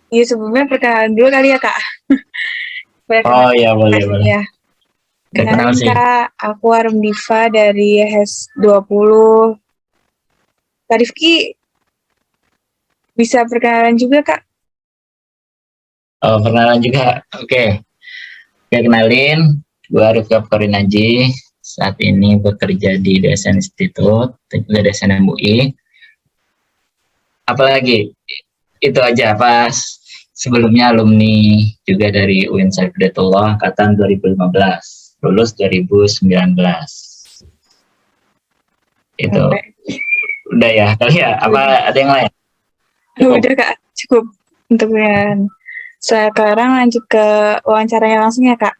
Iya, sebelumnya perkenalan dulu kali ya, Kak. Oh Perkenalan ya, boleh kasih boleh. ya. Udah kenal Kenalin sih. Kak, aku Arum Diva dari HES 20. Kak Rifki bisa perkenalan juga, Kak? Oh, perkenalan juga. Oke. Oke, kenalin. Gue Arif Korinaji. Saat ini bekerja di DSN Institute, dan juga DSN MUI. Apalagi itu aja pas sebelumnya alumni juga dari UIN Saifuddinullah angkatan 2015, lulus 2019. Itu Sampai. udah ya kali ya. Udah. Apa ada yang lain? Cukup. Udah, Kak. Cukup untuk perkenalan. Sekarang lanjut ke wawancaranya langsung ya, Kak.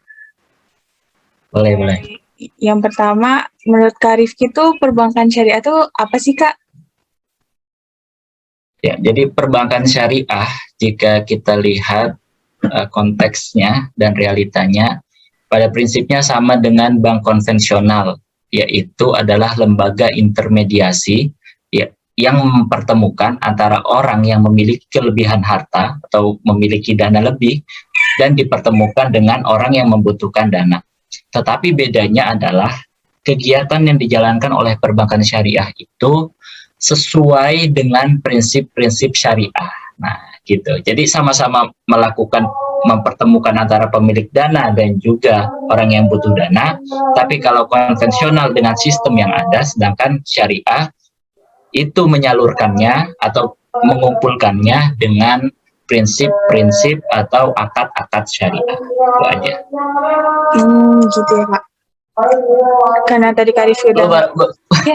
Boleh boleh. Yang pertama, menurut Kak Rifki tuh perbankan syariah tuh apa sih, Kak? Ya, jadi perbankan syariah jika kita lihat konteksnya dan realitanya pada prinsipnya sama dengan bank konvensional, yaitu adalah lembaga intermediasi ya, yang mempertemukan antara orang yang memiliki kelebihan harta atau memiliki dana lebih dan dipertemukan dengan orang yang membutuhkan dana. Tetapi bedanya adalah kegiatan yang dijalankan oleh perbankan syariah itu sesuai dengan prinsip-prinsip syariah. Nah, gitu. Jadi sama-sama melakukan mempertemukan antara pemilik dana dan juga orang yang butuh dana. Tapi kalau konvensional dengan sistem yang ada, sedangkan syariah itu menyalurkannya atau mengumpulkannya dengan prinsip-prinsip atau akad-akad syariah. Itu aja. Gitu ya, Kak. Karena tadi Kak Rifki udah...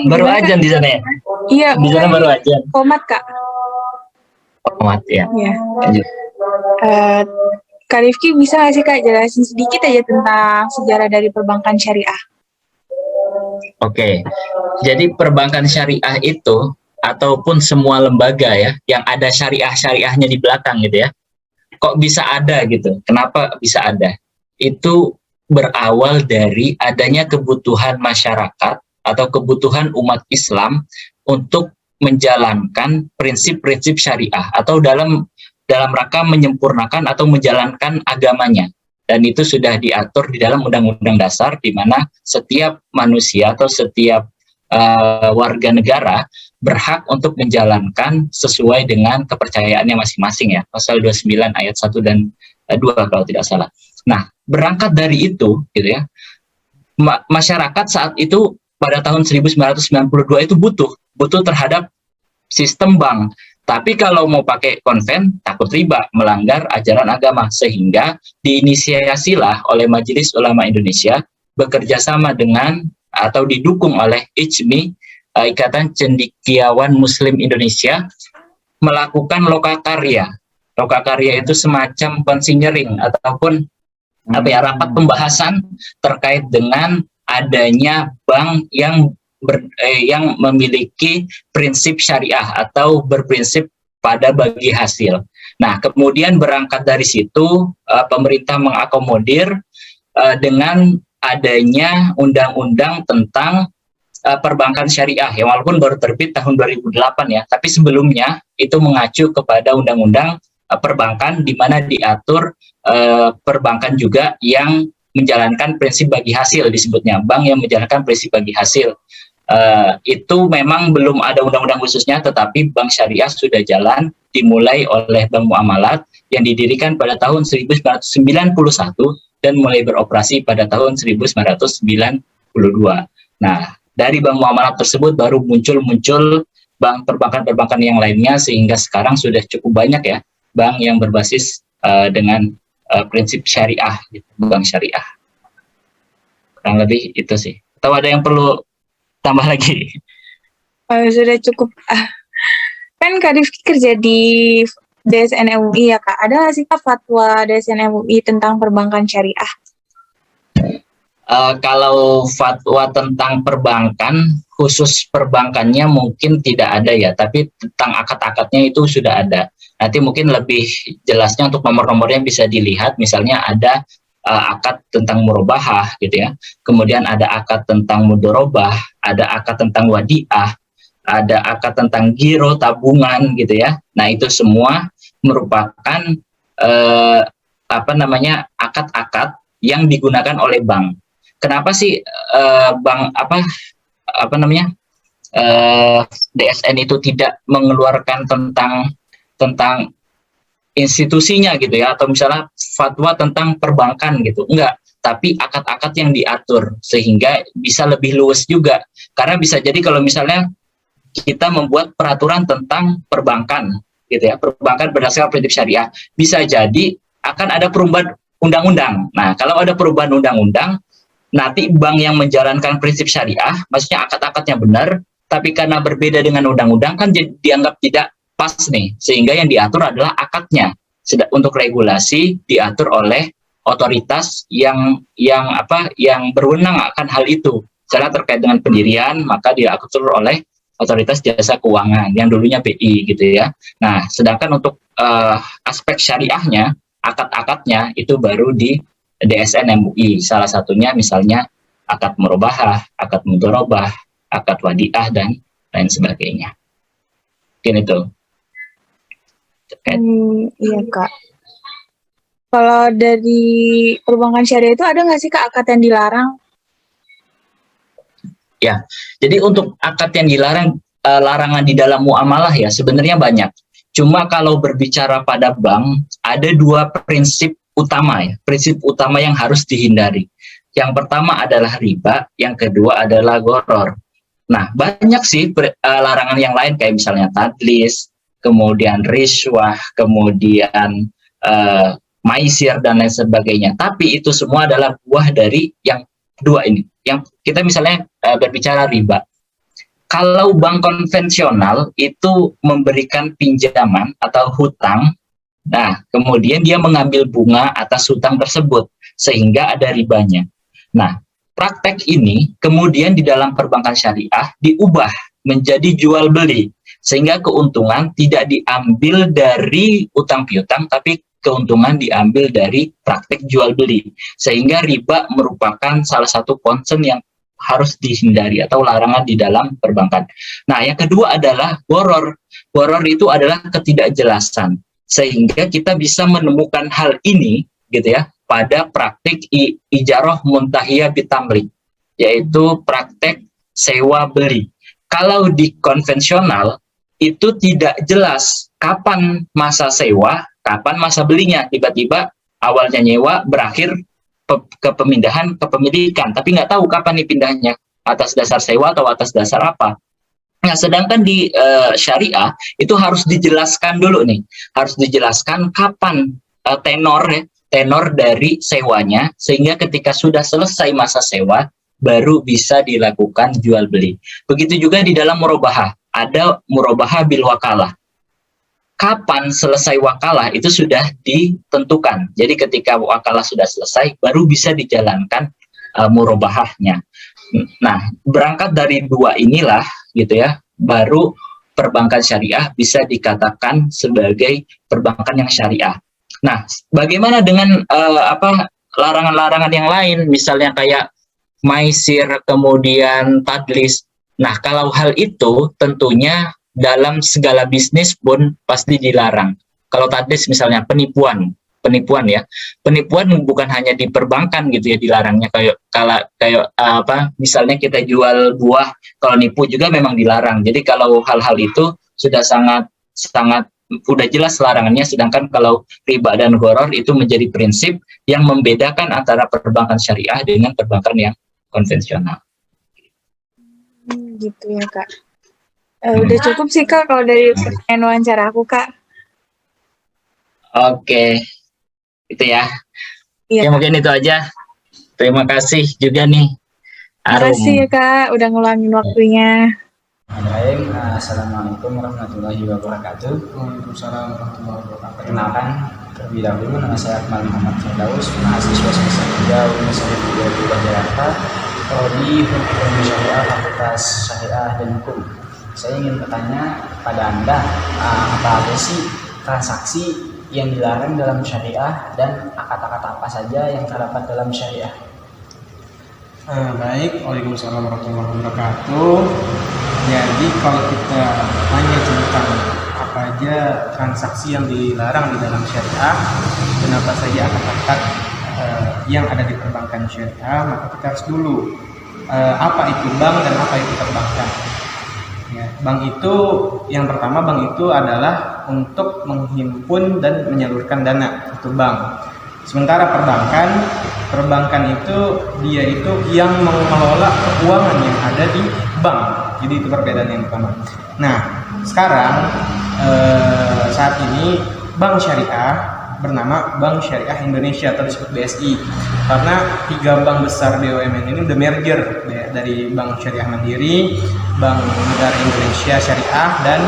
Baru ajan di sana ya? Iya, di sana baru ajan. Komat, Kak. Komat ya. Iya. Kak Rifki bisa nggak sih Kak jelasin sedikit aja tentang sejarah dari perbankan syariah? Oke, jadi perbankan syariah itu ataupun semua lembaga ya yang ada syariahnya di belakang gitu ya. Kok bisa ada gitu? Kenapa bisa ada? Itu berawal dari adanya kebutuhan masyarakat atau kebutuhan umat Islam untuk menjalankan prinsip-prinsip syariah atau dalam rangka menyempurnakan atau menjalankan agamanya. Dan itu sudah diatur di dalam Undang-Undang Dasar, di mana setiap manusia atau setiap warga negara berhak untuk menjalankan sesuai dengan kepercayaannya masing-masing ya. Pasal 29 ayat 1 dan 2 kalau tidak salah. Nah, berangkat dari itu gitu ya. Masyarakat saat itu pada tahun 1992 itu butuh terhadap sistem bank. Tapi kalau mau pakai konven, takut riba, melanggar ajaran agama. Sehingga diinisiasilah oleh Majelis Ulama Indonesia bekerja sama dengan atau didukung oleh ICMI, Ikatan Cendekiawan Muslim Indonesia, melakukan lokakarya. Lokakarya itu semacam konsinyering ataupun rapat pembahasan terkait dengan adanya bank yang memiliki prinsip syariah atau berprinsip pada bagi hasil. Nah, kemudian berangkat dari situ pemerintah mengakomodir dengan adanya undang-undang tentang perbankan syariah ya, walaupun baru terbit tahun 2008 ya, tapi sebelumnya itu mengacu kepada undang-undang perbankan di mana diatur perbankan juga yang menjalankan prinsip bagi hasil, disebutnya bank yang menjalankan prinsip bagi hasil. Itu memang belum ada undang-undang khususnya, tetapi bank syariah sudah jalan, dimulai oleh Bank Muamalat yang didirikan pada tahun 1991 dan mulai beroperasi pada tahun 1992. Nah, dari Bank Muamalat tersebut baru muncul bank perbankan yang lainnya, sehingga sekarang sudah cukup banyak ya bank yang berbasis dengan prinsip syariah, gitu, bank syariah. Kurang lebih itu sih. Atau ada yang perlu tambah lagi? Sudah cukup. Kan Kak Rifki kerja di DSN MUI ya Kak. Ada nggak sih Kak fatwa DSN MUI tentang perbankan syariah? Kalau fatwa tentang perbankan, khusus perbankannya mungkin tidak ada ya, tapi tentang akad-akadnya itu sudah ada. Nanti mungkin lebih jelasnya untuk nomor-nomornya bisa dilihat, misalnya ada akad tentang murabahah gitu ya, kemudian ada akad tentang mudorobah, ada akad tentang wadiah, ada akad tentang giro tabungan gitu ya. Nah, itu semua merupakan akad-akad yang digunakan oleh bank. Kenapa sih bank DSN itu tidak mengeluarkan tentang institusinya gitu ya, atau misalnya fatwa tentang perbankan gitu, enggak, tapi akad-akad yang diatur sehingga bisa lebih luas juga. Karena bisa jadi kalau misalnya kita membuat peraturan tentang perbankan gitu ya, perbankan berdasarkan prinsip syariah, bisa jadi akan ada perubahan undang-undang. Nah, kalau ada perubahan undang-undang, nanti bank yang menjalankan prinsip syariah, maksudnya akad-akadnya benar, tapi karena berbeda dengan undang-undang kan dianggap tidak pas nih, sehingga yang diatur adalah akadnya. Untuk regulasi diatur oleh otoritas yang berwenang akan hal itu. Misalnya terkait dengan pendirian, maka diatur oleh otoritas jasa keuangan yang dulunya BI gitu ya. Nah, sedangkan untuk aspek syariahnya, akad-akadnya itu baru di DSN MUI. Salah satunya misalnya akad murabahah, akad mudharabah, akad wadiah dan lain sebagainya. Mungkin itu. Iya Kak. Kalau dari perbankan syariah itu ada nggak sih Kak akad yang dilarang? Ya, jadi untuk akad yang dilarang, larangan di dalam muamalah ya sebenarnya banyak. Cuma kalau berbicara pada bank, ada dua prinsip utama ya, prinsip utama yang harus dihindari. Yang pertama adalah riba, yang kedua adalah gharar. Nah, banyak sih larangan yang lain kayak misalnya tadlis, kemudian riswah, kemudian maisir dan lain sebagainya. Tapi itu semua adalah buah dari yang dua ini. Yang kita misalnya berbicara riba. Kalau bank konvensional itu memberikan pinjaman atau hutang, nah kemudian dia mengambil bunga atas hutang tersebut sehingga ada ribanya. Nah, praktek ini kemudian di dalam perbankan syariah diubah menjadi jual beli sehingga keuntungan tidak diambil dari utang piutang tapi keuntungan diambil dari praktek jual beli, sehingga riba merupakan salah satu concern yang harus dihindari atau larangan di dalam perbankan. Nah, yang kedua adalah gharar. Gharar itu adalah ketidakjelasan, sehingga kita bisa menemukan hal ini gitu ya pada praktik ijarah muntahiyah bitamlik, yaitu praktek sewa beli. Kalau di konvensional itu tidak jelas kapan masa sewa, kapan masa belinya. Tiba-tiba awalnya nyewa, berakhir ke pemindahan kepemilikan, tapi nggak tahu kapan nih pindahnya, atas dasar sewa atau atas dasar apa. Nah, sedangkan di syariah itu harus dijelaskan dulu nih, harus dijelaskan kapan tenor dari sewanya, sehingga ketika sudah selesai masa sewa baru bisa dilakukan jual beli. Begitu juga di dalam murabahah, ada murabahah bil wakalah. Kapan selesai wakalah itu sudah ditentukan. Jadi ketika wakalah sudah selesai baru bisa dijalankan murabahahnya. Nah, berangkat dari dua inilah gitu ya, baru perbankan syariah bisa dikatakan sebagai perbankan yang syariah. Nah, bagaimana dengan larangan-larangan yang lain, misalnya kayak maisir, kemudian tadlis. Nah, kalau hal itu tentunya dalam segala bisnis pun pasti dilarang. Kalau tadlis misalnya penipuan ya. Penipuan bukan hanya di perbankan gitu ya dilarangnya, kayak misalnya kita jual buah, kalau nipu juga memang dilarang. Jadi kalau hal-hal itu sudah sangat udah jelas larangannya, sedangkan kalau riba dan gharar itu menjadi prinsip yang membedakan antara perbankan syariah dengan perbankan yang konvensional. Gitu ya Kak. Udah cukup sih Kak kalau dari pertanyaan wawancara aku Kak. Oke, itu ya. Iya. Ya mungkin itu aja. Terima kasih juga nih Arum. Terima kasih ya Kak udah ngulangin waktunya. Baik, assalamualaikum warahmatullahi wabarakatuh. Waalaikumsalam warahmatullahi wabarakatuh. Perkenalkan, terlebih dahulu nama saya Akmal Muhammad Firdaus, mahasiswa semester 3 Universitas Udayana Jakarta, prodi Hukum Syariah Fakultas Syariah dan Hukum. Saya ingin bertanya pada Anda, apa aja sih transaksi yang dilarang dalam syariah dan akad-akad apa saja yang terdapat dalam syariah? Baik, waalaikumsalam warahmatullahi wabarakatuh. Jadi kalau kita tanya tentang apa saja transaksi yang dilarang di dalam syariah dan apa saja akad-akad yang ada di perbankan syariah, maka kita harus dulu apa itu bank dan apa itu perbankan. Ya, bank itu yang pertama, bank itu adalah untuk menghimpun dan menyalurkan dana, itu bank. Sementara perbankan itu dia itu yang mengelola keuangan yang ada di bank. Jadi itu perbedaan yang pertama. Nah, sekarang saat ini bank syariah bernama Bank Syariah Indonesia atau disebut BSI, karena 3 bank besar BUMN ini udah merger dari Bank Syariah Mandiri, Bank Negara Indonesia Syariah, dan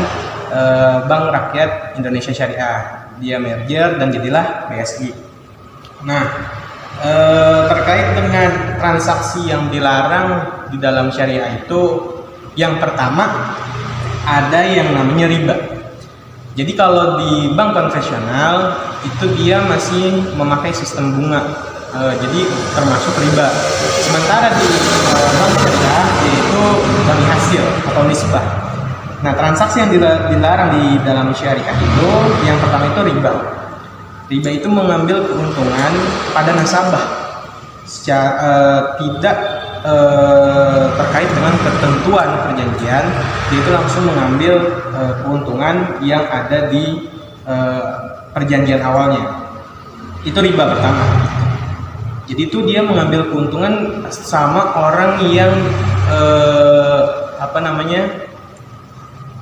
Bank Rakyat Indonesia Syariah. Dia merger dan jadilah BSI. Nah, terkait dengan transaksi yang dilarang di dalam syariah itu, yang pertama ada yang namanya riba. Jadi kalau di bank konvensional itu dia masih memakai sistem bunga, jadi termasuk riba. Sementara di bank syariah yaitu bagi hasil atau nisbah. Nah, transaksi yang dilarang di dalam syariah itu yang pertama itu riba. Riba itu mengambil keuntungan pada nasabah secara tidak terkait dengan ketentuan perjanjian, dia itu langsung mengambil keuntungan yang ada di perjanjian awalnya. Itu riba pertama. Jadi itu dia mengambil keuntungan sama orang yang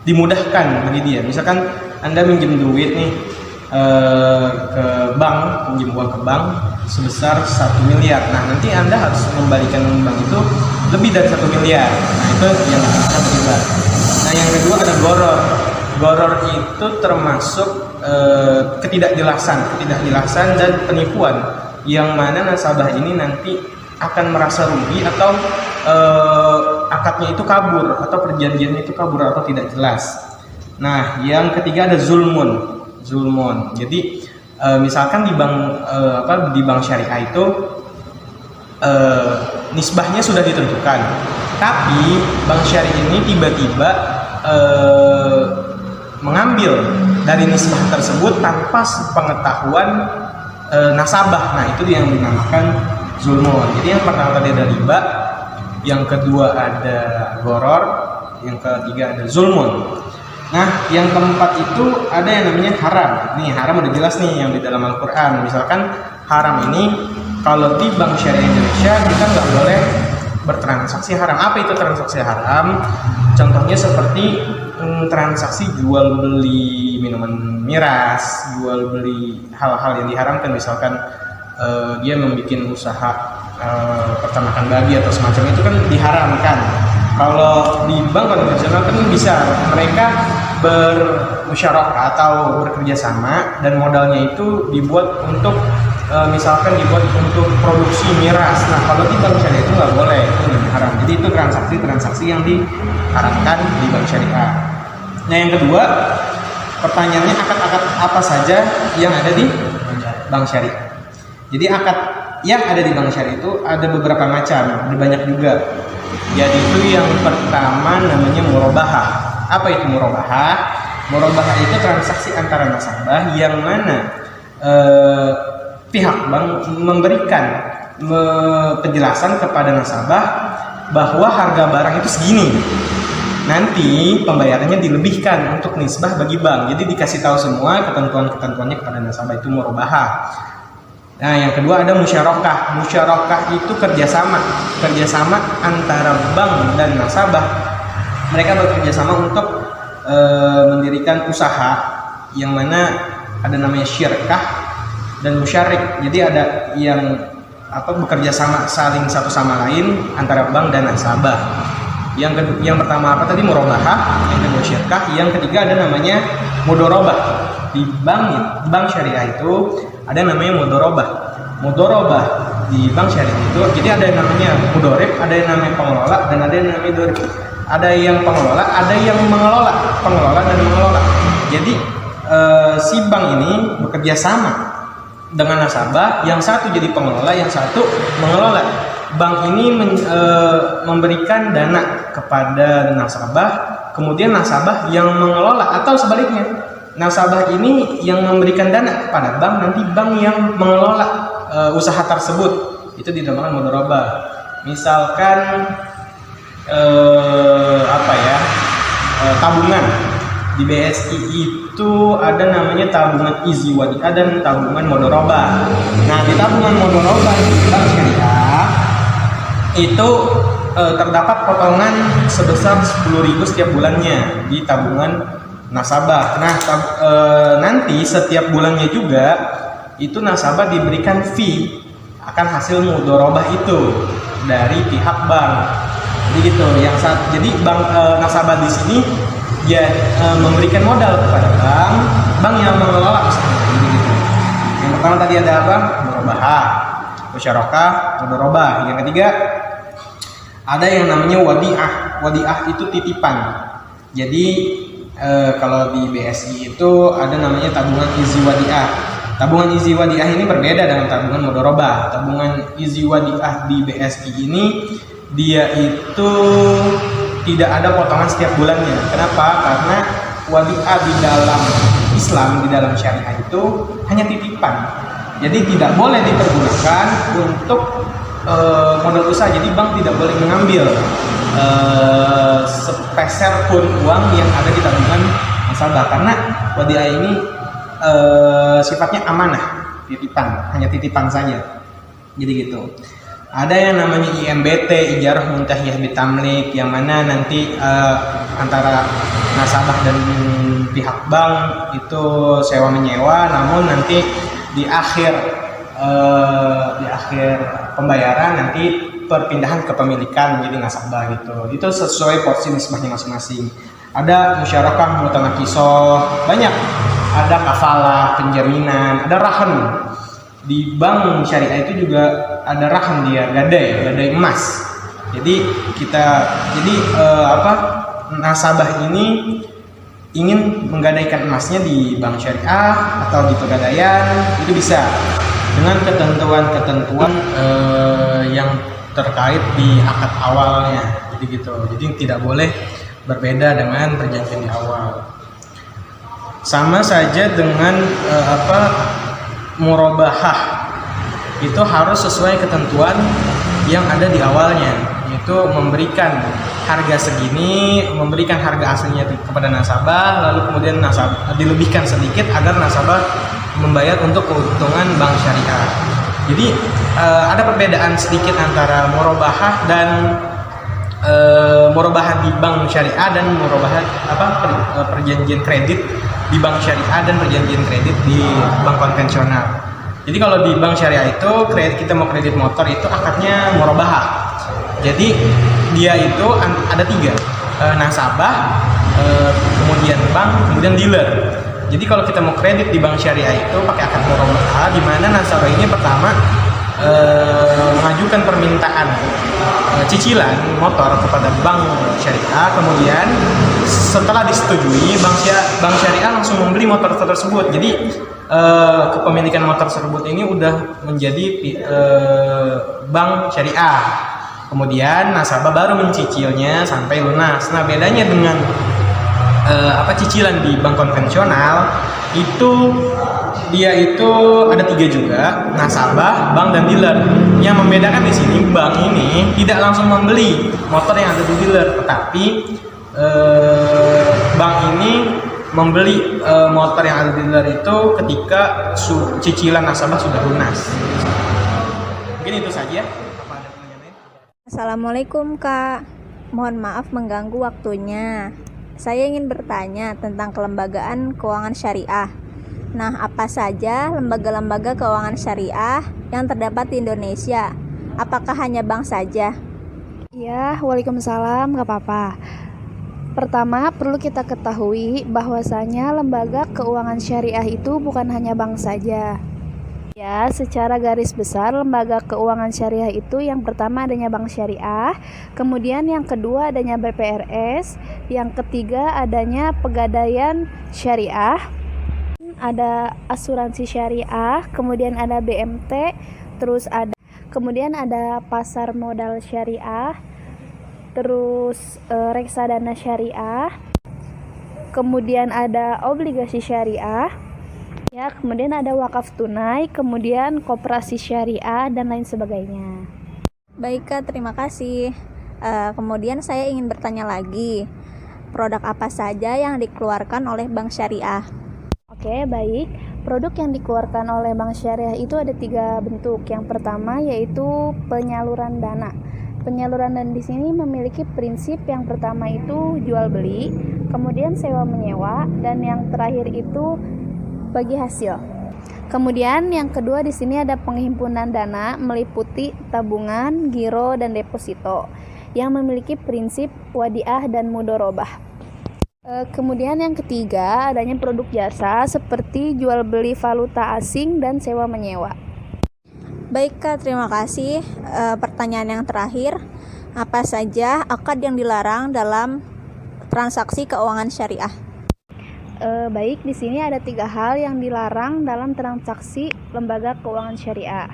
dimudahkan bagi dia. Misalkan Anda minjem duit nih ke bank, pinjam uang ke bank sebesar 1 miliar. Nah, nanti Anda harus membalikan bank itu lebih dari 1 miliar. Nah, itu yang pertama riba. Nah, yang kedua ada goror. Goror itu termasuk ketidakjelasan dan penipuan, yang mana nasabah ini nanti akan merasa rugi atau akadnya itu kabur atau perjanjiannya itu kabur atau tidak jelas. Nah, yang ketiga ada zulmun. Jadi misalkan di bank syariah itu nisbahnya sudah ditentukan, tapi bank syariah ini tiba-tiba mengambil dari nisbah tersebut tanpa pengetahuan nasabah. Nah, itu yang dinamakan zulmun. Jadi yang pertama tadi ada riba, yang kedua ada goror, yang ketiga ada zulmun. Nah, yang keempat itu ada yang namanya haram. Nih, haram udah jelas nih yang di dalam Al-Quran. Misalkan haram ini, kalau di Bank Syariah Indonesia kita nggak boleh bertransaksi haram. Apa itu transaksi haram? Contohnya seperti transaksi jual beli minuman miras, jual beli hal-hal yang diharamkan. Misalkan dia membuat usaha peternakan babi atau semacam itu kan diharamkan. Kalau di bank konvensional kan bisa mereka bermusyarakah atau bekerja sama, dan modalnya itu dibuat untuk misalkan dibuat untuk produksi miras. Nah, kalau di bank syariah itu nggak boleh, itu lebih haram. Jadi itu transaksi yang diharamkan di bank syariah. Nah, yang kedua pertanyaannya, akad-akad apa saja yang ada di bank syariah. Jadi akad yang ada di bank syariah itu ada beberapa macam, ada banyak juga. Jadi itu yang pertama namanya murabahah. Apa itu murabahah? Murabahah itu transaksi antara nasabah yang mana pihak bank memberikan penjelasan kepada nasabah bahwa harga barang itu segini. Nanti pembayarannya dilebihkan untuk nisbah bagi bank. Jadi dikasih tahu semua ketentuan-ketentuannya kepada nasabah, itu murabahah. Nah, yang kedua ada musyarakah. Musyarakah itu kerjasama antara bank dan nasabah. Mereka bekerja sama untuk mendirikan usaha, yang mana ada namanya syirkah dan musyarik. Jadi ada yang bekerja sama saling satu sama lain antara bank dan nasabah. Yang pertama apa tadi? Murabahah. Yang kedua syirkah. Yang ketiga ada namanya mudorobah. Di bank syariah itu ada yang namanya mudorobah. Mudorobah di bank syariah itu, jadi ada yang namanya mudorib, ada yang namanya pengelola, dan ada yang namanya dorib. Ada yang pengelola, ada yang mengelola, pengelola dan mengelola. Jadi si bank ini bekerja sama dengan nasabah, yang satu jadi pengelola, yang satu mengelola. Bank ini memberikan dana kepada nasabah, kemudian nasabah yang mengelola, atau sebaliknya, nasabah ini yang memberikan dana kepada bank, nanti bank yang mengelola usaha tersebut, itu dinamakan mudharabah. Misalkan tabungan di BSI itu ada namanya tabungan izi wadiah dan tabungan mudharabah. Nah, di tabungan mudharabah di bank syariah itu terdapat potongan sebesar 10.000 setiap bulannya di tabungan nasabah. Nah, nanti setiap bulannya juga itu nasabah diberikan fee akan hasil mudharabah itu dari pihak bank. Jadi gitu. Jadi bank nasabah di sini dia memberikan modal kepada bank yang mengelola usaha. Jadi gitu. Yang pertama tadi ada apa? Mudharabah, musyarakah, mudharabah. Yang ketiga ada yang namanya wadiah. Wadiah itu titipan. Jadi kalau di BSI itu ada namanya tabungan izi wadiah. Tabungan izi wadiah ini berbeda dengan tabungan mudharabah. Tabungan izi wadiah di BSI ini dia itu tidak ada potongan setiap bulannya. Kenapa? Karena wadiah di dalam Islam, di dalam syariah itu hanya titipan. Jadi tidak boleh dipergunakan untuk modal usaha. Jadi bank tidak boleh mengambil sepeser pun uang yang ada di tabungan nasabah, karena wadiah ini sifatnya amanah, titipan, hanya titipan saja. Jadi gitu. Ada yang namanya IMBT, Ijarah Muntahiyah Bitamlik, yang mana nanti antara nasabah dan pihak bank itu sewa menyewa, namun nanti di akhir pembayaran nanti perpindahan kepemilikan jadi nasabah gitu. Itu sesuai porsi nisbahnya masing-masing. Ada musyarakah mutanakisoh, banyak. Ada kafalah, penjaminan, ada rahan. Di bank syariah itu juga ada rahan, dia gadai emas. Jadi nasabah ini ingin menggadaikan emasnya di bank syariah atau di pegadaian, itu bisa dengan ketentuan yang terkait di akad awalnya. Jadi gitu. Jadi tidak boleh berbeda dengan perjanjian di awal. Sama saja dengan murabahah, itu harus sesuai ketentuan yang ada di awalnya, yaitu memberikan harga segini, memberikan harga aslinya kepada nasabah, lalu kemudian nasabah dilebihkan sedikit agar nasabah membayar untuk keuntungan bank syariah. Jadi ada perbedaan sedikit antara murabahah dan murabahah di bank syariah dan murabahah perjanjian kredit di bank syariah dan perjanjian kredit di bank konvensional. Jadi kalau di bank syariah itu kita mau kredit motor itu akadnya murabahah. Jadi dia itu ada 3, nasabah, kemudian bank, kemudian dealer. Jadi kalau kita mau kredit di bank syariah itu pakai akad murabahah, di mana nasabah ini pertama mengajukan permintaan cicilan motor kepada bank syariah, kemudian setelah disetujui bank syariah langsung membeli motor tersebut. Jadi kepemilikan motor tersebut ini udah menjadi bank syariah. Kemudian nasabah baru mencicilnya sampai lunas. Nah, bedanya dengan cicilan di bank konvensional itu dia itu ada 3 juga, nasabah, bank, dan dealer. Yang membedakan di sini, bank ini tidak langsung membeli motor yang ada di dealer, tetapi bank ini membeli motor yang ada di dealer itu ketika cicilan nasabah sudah lunas. Mungkin itu saja. Apa ada pertanyaan lain? Assalamualaikum Kak, mohon maaf mengganggu waktunya. Saya ingin bertanya tentang kelembagaan keuangan syariah. Nah, apa saja lembaga-lembaga keuangan syariah yang terdapat di Indonesia? Apakah hanya bank saja? Ya, waalaikumsalam, gak apa-apa. Pertama, perlu kita ketahui bahwasanya lembaga keuangan syariah itu bukan hanya bank saja. Ya, secara garis besar lembaga keuangan syariah itu yang pertama adanya bank syariah, kemudian yang kedua adanya BPRS, yang ketiga adanya pegadaian syariah, ada asuransi syariah, kemudian ada BMT, kemudian ada pasar modal syariah, terus reksadana syariah, kemudian ada obligasi syariah, ya, kemudian ada wakaf tunai, kemudian koperasi syariah dan lain sebagainya. Baik Kak, terima kasih. Kemudian saya ingin bertanya lagi, produk apa saja yang dikeluarkan oleh bank syariah? Oke, baik. Produk yang dikeluarkan oleh bank syariah itu ada 3 bentuk. Yang pertama yaitu penyaluran dana. Penyaluran dana di sini memiliki prinsip, yang pertama itu jual beli, kemudian sewa menyewa, dan yang terakhir itu bagi hasil. Kemudian yang kedua di sini ada penghimpunan dana meliputi tabungan, giro, dan deposito yang memiliki prinsip wadiah dan mudorobah. Kemudian yang ketiga adanya produk jasa seperti jual beli valuta asing dan sewa menyewa. Baik Kak, terima kasih. Pertanyaan yang terakhir, apa saja akad yang dilarang dalam transaksi keuangan syariah? Baik, di sini ada 3 hal yang dilarang dalam transaksi lembaga keuangan syariah.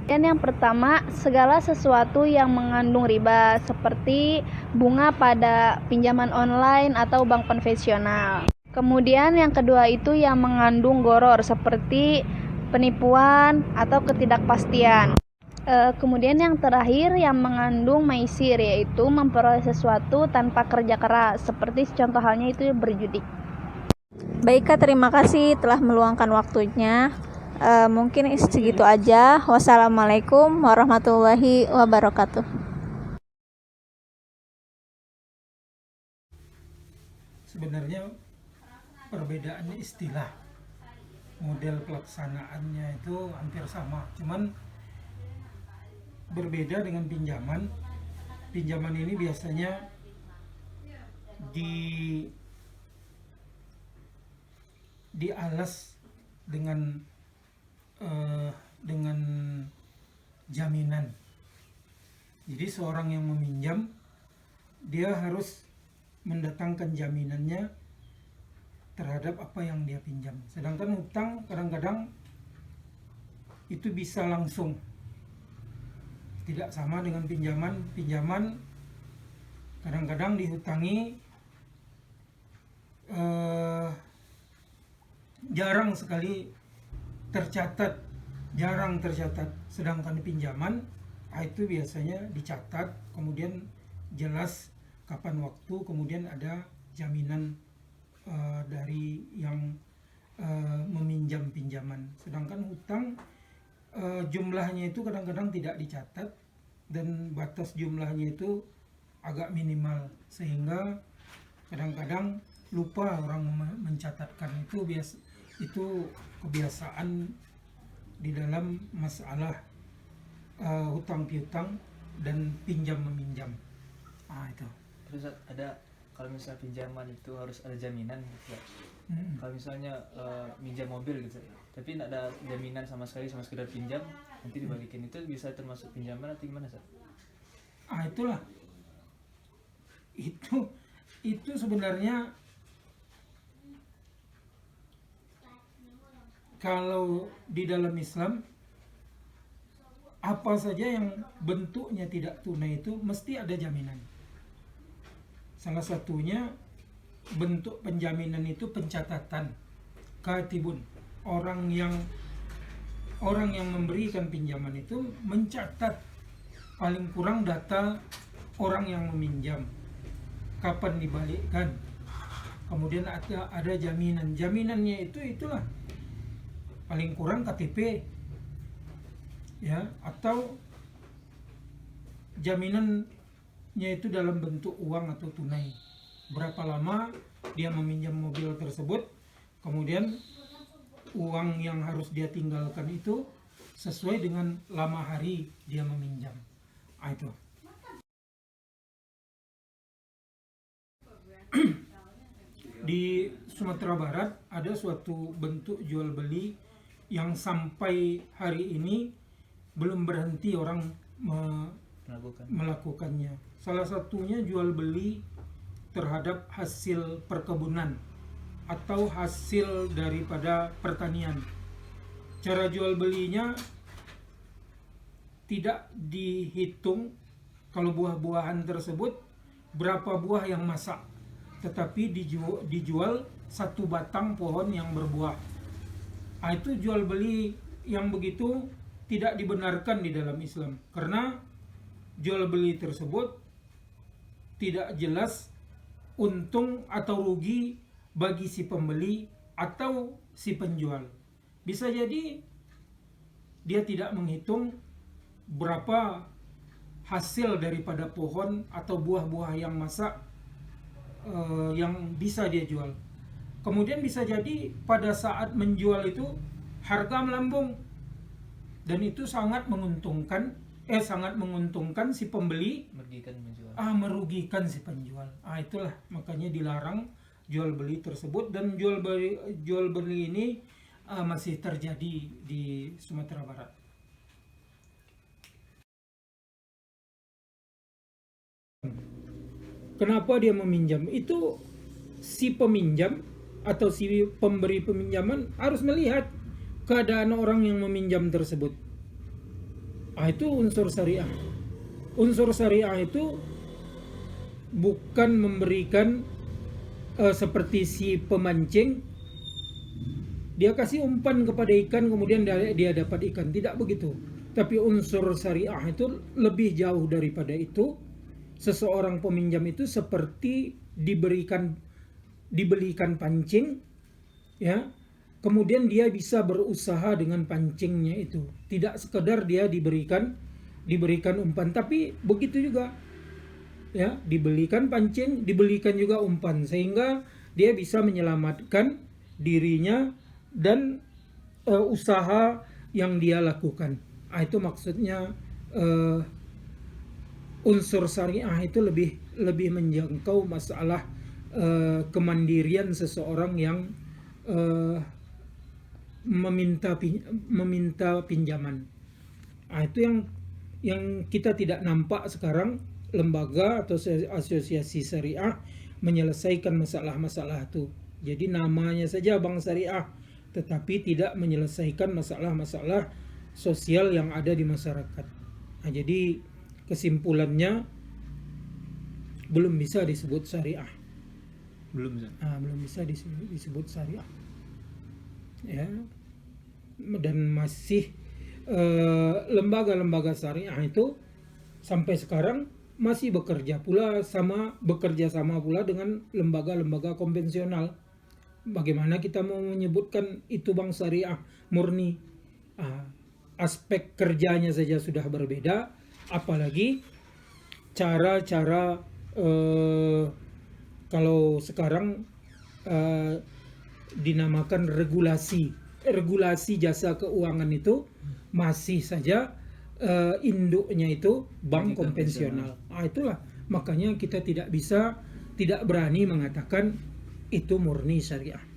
Dan yang pertama, segala sesuatu yang mengandung riba seperti bunga pada pinjaman online atau bank konvensional. Kemudian yang kedua itu yang mengandung goror seperti penipuan atau ketidakpastian. Kemudian yang terakhir yang mengandung maisir, yaitu memperoleh sesuatu tanpa kerja keras, seperti contoh halnya itu berjudi. Baik Kak, terima kasih telah meluangkan waktunya. Mungkin segitu aja. Wassalamualaikum warahmatullahi wabarakatuh. Sebenarnya perbedaannya istilah, model pelaksanaannya itu hampir sama, cuman berbeda dengan pinjaman. Pinjaman ini biasanya dialas dengan jaminan. Jadi seorang yang meminjam, dia harus mendatangkan jaminannya terhadap apa yang dia pinjam. Sedangkan hutang kadang-kadang itu bisa langsung, tidak sama dengan pinjaman. Pinjaman kadang-kadang dihutangi, jarang tercatat. Sedangkan pinjaman itu biasanya dicatat, kemudian jelas kapan waktu, kemudian ada jaminan dari yang meminjam pinjaman. Sedangkan hutang jumlahnya itu kadang-kadang tidak dicatat, dan batas jumlahnya itu agak minimal, sehingga kadang-kadang lupa orang mencatatkan. Itu kebiasaan di dalam masalah hutang piutang dan pinjam meminjam. Itu. Terus ada, kalau misalnya pinjaman itu harus ada jaminan gitu. Kalau misalnya minjam mobil gitu, tapi tidak ada jaminan sama sekali, sama sekedar pinjam, nanti dibalikin, itu bisa termasuk pinjaman atau gimana, Sir? Itulah. Itu sebenarnya kalau di dalam Islam, apa saja yang bentuknya tidak tunai itu mesti ada jaminan. Salah satunya bentuk penjaminan itu pencatatan, katibun. Orang yang memberikan pinjaman itu mencatat paling kurang data orang yang meminjam, kapan dibalikkan, kemudian ada jaminan. Jaminannya itulah paling kurang KTP, ya, atau jaminannya itu dalam bentuk uang atau tunai. Berapa lama dia meminjam mobil tersebut, kemudian uang yang harus dia tinggalkan itu sesuai dengan lama hari dia meminjam. Itu. Di Sumatera Barat ada suatu bentuk jual beli yang sampai hari ini belum berhenti orang melakukannya. Salah satunya jual beli terhadap hasil perkebunan atau hasil daripada pertanian. Cara jual belinya tidak dihitung kalau buah-buahan tersebut berapa buah yang masak, tetapi dijual satu batang pohon yang berbuah. Itu jual beli yang begitu tidak dibenarkan di dalam Islam, karena jual beli tersebut tidak jelas untung atau rugi bagi si pembeli atau si penjual. Bisa jadi dia tidak menghitung berapa hasil daripada pohon atau buah-buah yang masak yang bisa dia jual. Kemudian bisa jadi pada saat menjual itu harga melambung, dan itu sangat menguntungkan si pembeli, merugikan si penjual. Itulah makanya dilarang jual beli tersebut, dan jual beli ini masih terjadi di Sumatera Barat. Kenapa dia meminjam? Itu si peminjam atau si pemberi peminjaman harus melihat keadaan orang yang meminjam tersebut. Itu unsur syariah. Unsur syariah itu bukan memberikan seperti si pemancing, dia kasih umpan kepada ikan kemudian dia dapat ikan. Tidak begitu. Tapi unsur syariah itu lebih jauh daripada itu. Seseorang peminjam itu seperti dibelikan pancing, ya. Kemudian dia bisa berusaha dengan pancingnya itu. Tidak sekedar dia diberikan umpan, tapi begitu juga, ya, dibelikan pancing, dibelikan juga umpan, sehingga dia bisa menyelamatkan dirinya dan usaha yang dia lakukan. Itu maksudnya unsur syariah itu lebih menjangkau masalah kemandirian seseorang yang meminta pinjaman. Itu yang kita tidak nampak sekarang, lembaga atau asosiasi syariah menyelesaikan masalah-masalah itu. Jadi namanya saja bank syariah, tetapi tidak menyelesaikan masalah-masalah sosial yang ada di masyarakat. Jadi kesimpulannya belum bisa disebut syariah. Belum bisa disebut syariah. Ya. Dan masih lembaga-lembaga syariah itu sampai sekarang masih bekerja sama pula dengan lembaga-lembaga konvensional. Bagaimana kita mau menyebutkan itu bank syariah murni? Aspek kerjanya saja sudah berbeda, apalagi cara-cara kalau sekarang dinamakan regulasi jasa keuangan itu masih saja induknya itu bank konvensional. Itulah makanya kita tidak berani mengatakan itu murni syariah.